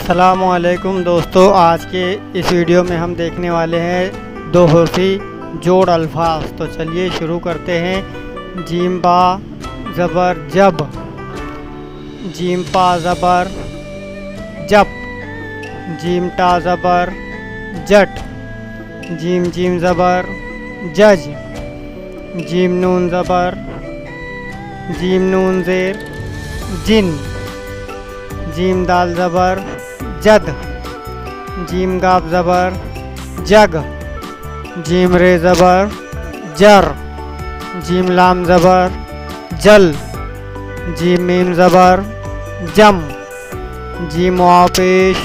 अस्सलामुअलैकुम दोस्तों, आज के इस वीडियो में हम देखने वाले हैं दो हर्फी जोड़ अल्फाज। तो चलिए शुरू करते हैं। जीम बा ज़बर जब, जीम पा ज़बर जब, जीम टा ज़बर जट, जीम जीम ज़बर जज, जीम नून ज़बर जीम नून ज़ेर जिन, जीम दाल ज़बर जद, जीम गाब ज़बर जग, जीम रे ज़बर जर, जीम लाम ज़बर जल, जीम मीम ज़बर जम, जीम वाव पेश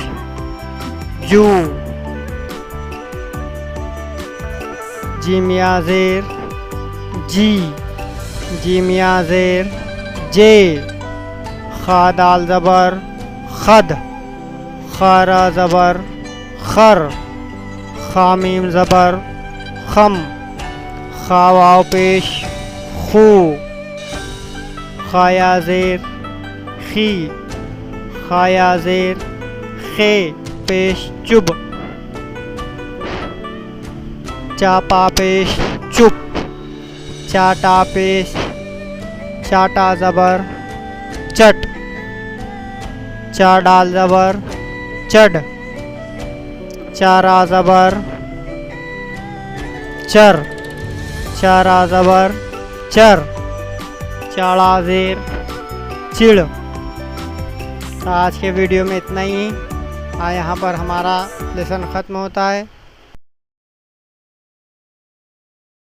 जू, जीम या ज़ेर जी, जीम या ज़ेर जे, खा दाल ज़बर खद, खारा ज़बर खर, खामीम ज़बर खम, खा वाव पेश खू, खाया ज़ेर खी, खाया ज़ेर खे पेश चुब, चापा पेश चुप, चाटा पेश चाटा ज़बर चट, चा डाल ज़बर चड, चारा ज़बर चर, चारा ज़बर चर, चाड़ा ज़ेर चिड़। तो आज के वीडियो में इतना ही। यहाँ पर हमारा लेसन ख़त्म होता है।